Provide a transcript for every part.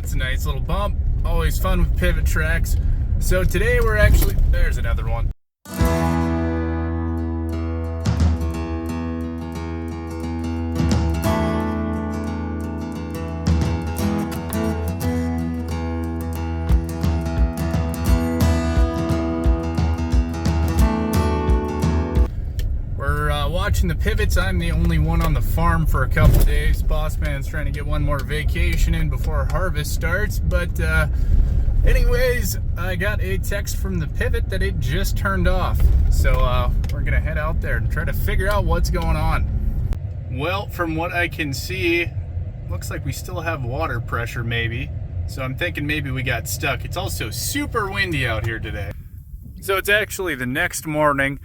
That's a nice little bump. Always fun with pivot tracks. So today we're actually, there's another one. Watching the pivots. I'm the only one on the farm for a couple days. Boss man's trying to get one more vacation in before harvest starts. But anyways, I got a text from the pivot that it just turned off. So we're gonna head out there and try to figure out what's going on. Well, from what I can see, looks like we still have water pressure maybe. So I'm thinking maybe we got stuck. It's also super windy out here today. So it's actually the next morning.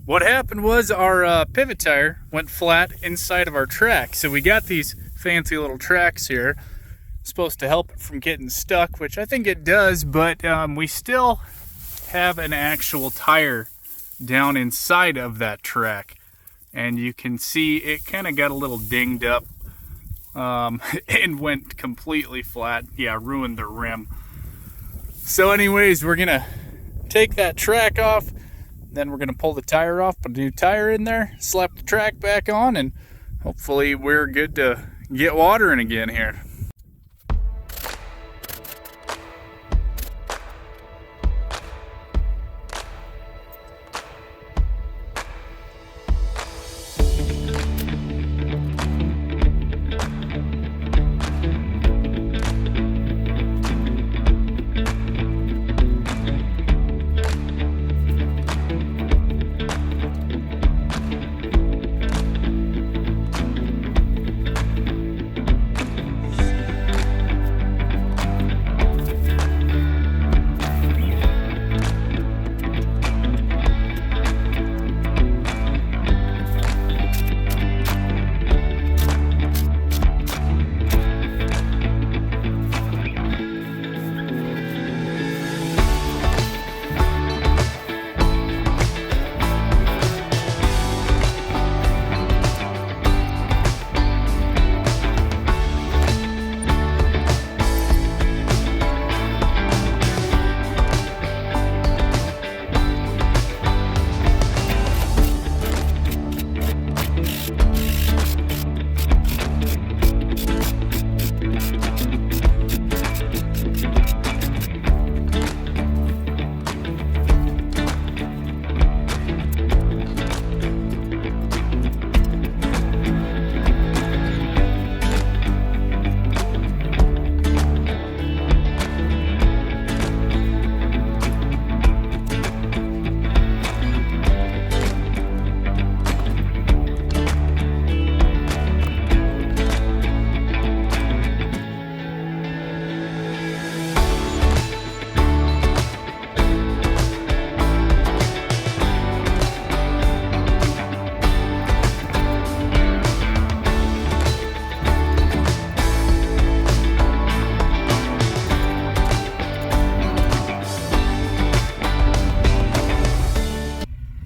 What happened was our pivot tire went flat inside of our track. So we got these fancy little tracks here. Supposed to help it from getting stuck, which I think it does, but we still have an actual tire down inside of that track. And you can see it kind of got a little dinged up and went completely flat. Yeah, ruined the rim. So anyways, we're gonna take that track off. Then we're going to pull the tire off, put a new tire in there, slap the track back on, and hopefully we're good to get watering again here.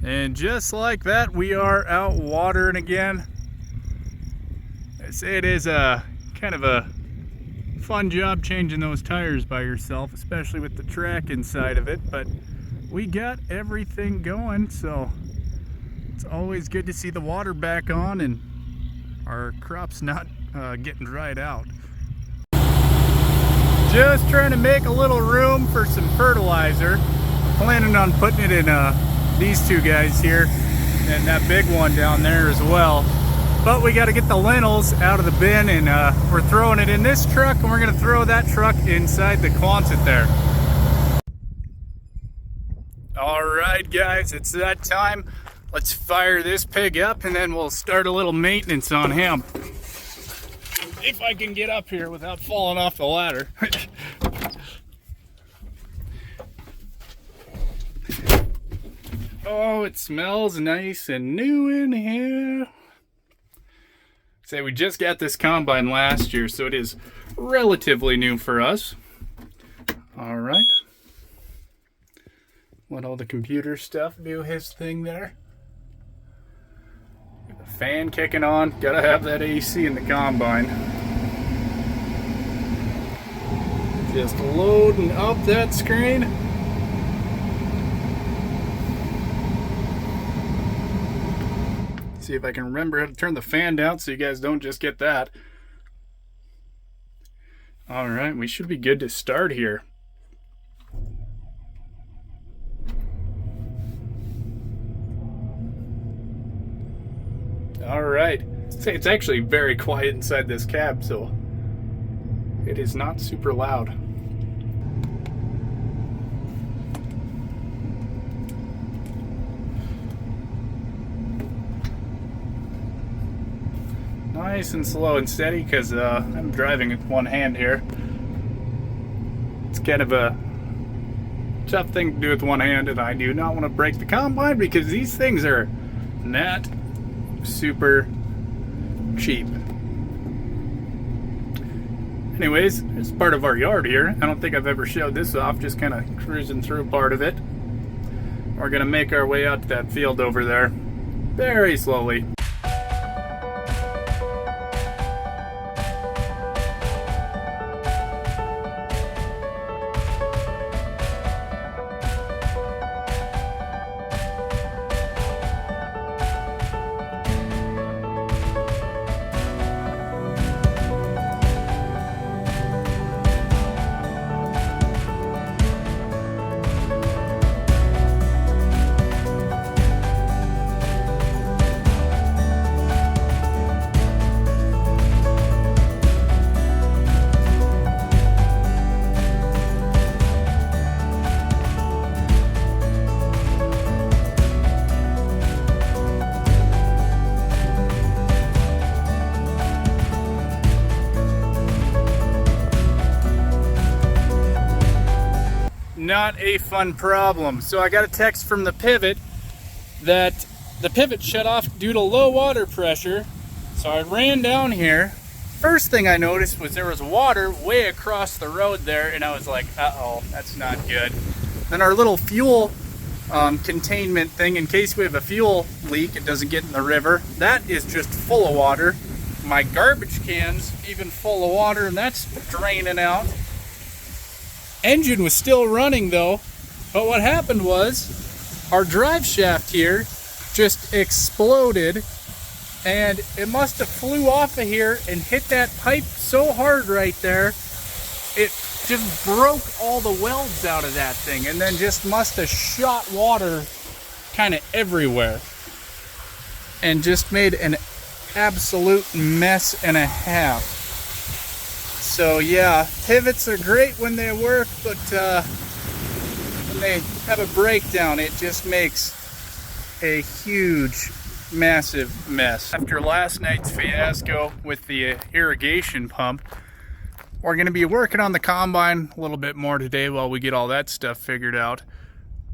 And just like that, we are out watering again. It is a kind of a fun job changing those tires by yourself, especially with the track inside of it, but we got everything going, so it's always good to see the water back on and our crops not getting dried out. Just trying to make a little room for some fertilizer. Planning on putting it in these two guys here and that big one down there as well. But we got to get the lentils out of the bin, and we're throwing it in this truck, and we're going to throw that truck inside the Quonset there. Alright guys, it's that time. Let's fire this pig up and then we'll start a little maintenance on him. If I can get up here without falling off the ladder. Oh, it smells nice and new in here. Say we just got this combine last year, so it is relatively new for us. All right. Let all the computer stuff do his thing there. Get the fan kicking on. Gotta have that AC in the combine. Just loading up that screen. See if I can remember how to turn the fan down so you guys don't just get that. All right, we should be good to start here. All right, it's actually very quiet inside this cab, so it is not super loud. Nice and slow and steady, because I'm driving with one hand here. It's kind of a tough thing to do with one hand, and I do not want to break the combine because these things are not super cheap. Anyways, it's part of our yard here. I don't think I've ever showed this off, just kind of cruising through part of it. We're gonna make our way out to that field over there very slowly. Not a fun problem. So I got a text from the pivot that the pivot shut off due to low water pressure. So I ran down here. First thing I noticed was there was water way across the road there, and I was like, uh-oh, that's not good. Then our little fuel containment thing, in case we have a fuel leak, it doesn't get in the river, that is just full of water. My garbage can's even full of water, and that's draining out. Engine was still running though, but what happened was our drive shaft here just exploded, and it must have flew off of here and hit that pipe so hard right there, it just broke all the welds out of that thing, and then just must have shot water kind of everywhere and just made an absolute mess and a half. So yeah, pivots are great when they work, but when they have a breakdown, it just makes a huge, massive mess. After last night's fiasco with the irrigation pump, we're going to be working on the combine a little bit more today while we get all that stuff figured out.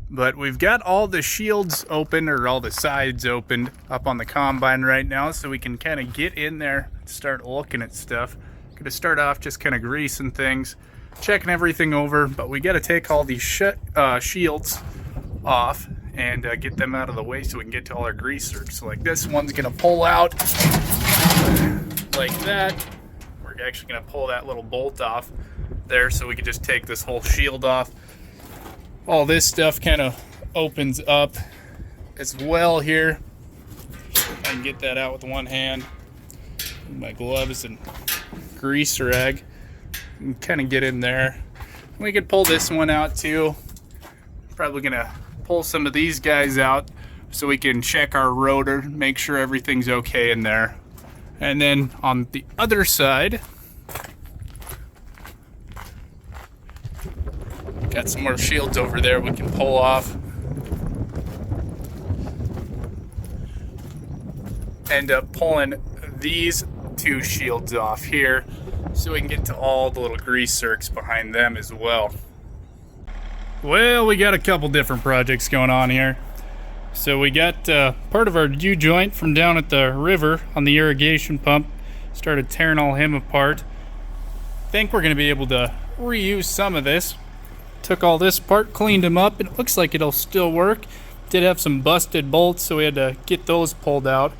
But we've got all the shields open, or all the sides opened up on the combine right now, so we can kind of get in there and start looking at stuff. To start off just kind of greasing things, checking everything over, but we got to take all these shields off and get them out of the way so we can get to all our greasers. So like this one's gonna pull out like that. We're actually gonna pull that little bolt off there so we can just take this whole shield off. All this stuff kind of opens up as well here. I can get that out with one hand. My gloves and grease rag and kind of get in there. We could pull this one out too. Probably gonna pull some of these guys out so we can check our rotor, make sure everything's okay in there. And then on the other side, got some more shields over there we can pull off. End up pulling these two shields off here so we can get to all the little grease zerks behind them as well. Well, we got a couple different projects going on here. So we got part of our U-joint from down at the river on the irrigation pump. Started tearing all him apart. Think we're going to be able to reuse some of this. Took all this apart, cleaned them up, and it looks like it'll still work. Did have some busted bolts, so we had to get those pulled out.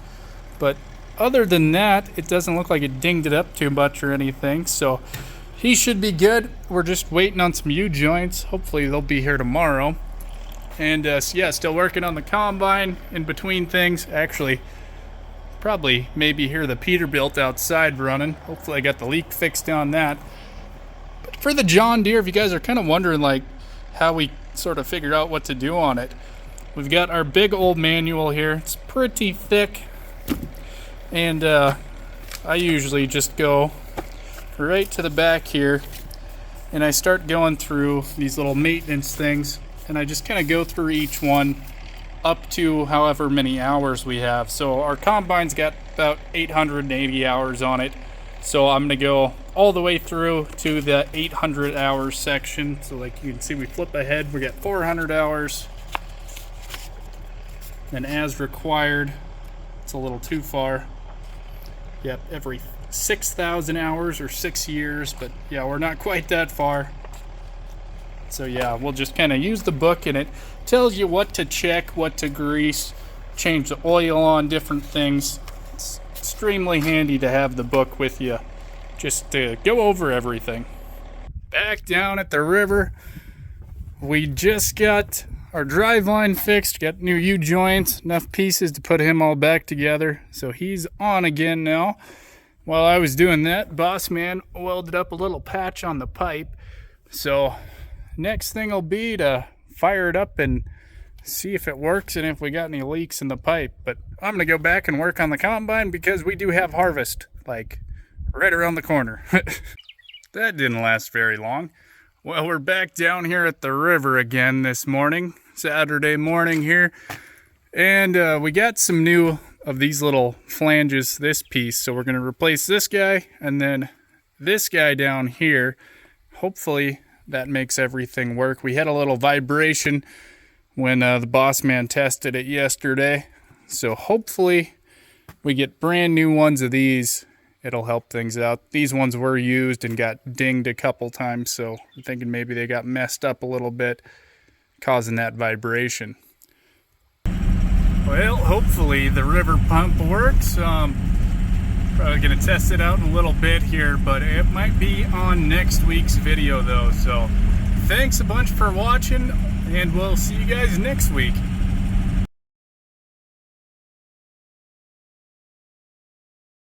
But other than that, it doesn't look like it dinged it up too much or anything. So he should be good. We're just waiting on some U-joints. Hopefully they'll be here tomorrow. And so yeah, still working on the combine in between things. Actually, probably maybe hear the Peterbilt outside running. Hopefully I got the leak fixed on that. But for the John Deere, if you guys are kind of wondering like how we sort of figured out what to do on it, we've got our big old manual here. It's pretty thick, and I usually just go right to the back here and I start going through these little maintenance things, and I just kind of go through each one up to however many hours we have. So our combine's got about 880 hours on it, so I'm gonna go all the way through to the 800 hours section. So like you can see, we flip ahead, we got 400 hours, and as required, it's a little too far. Yep, every 6,000 hours or 6 years, but yeah, we're not quite that far. So yeah, we'll just kind of use the book, and it tells you what to check, what to grease, change the oil on different things. It's extremely handy to have the book with you just to go over everything. Back down at the river, we just got our driveline fixed, got new U-joints, enough pieces to put him all back together. So he's on again now. While I was doing that, boss man welded up a little patch on the pipe. So next thing will be to fire it up and see if it works and if we got any leaks in the pipe. But I'm gonna go back and work on the combine because we do have harvest like right around the corner. That didn't last very long. Well, we're back down here at the river again this morning, Saturday morning here, and we got some new of these little flanges, this piece, so we're going to replace this guy and then this guy down here. Hopefully that makes everything work. We had a little vibration when the boss man tested it yesterday, so hopefully we get brand new ones of these. It'll help things out. These ones were used and got dinged a couple times, so I'm thinking maybe they got messed up a little bit, causing that vibration. Well, hopefully the river pump works. Probably going to test it out in a little bit here, but it might be on next week's video though. So thanks a bunch for watching, and we'll see you guys next week.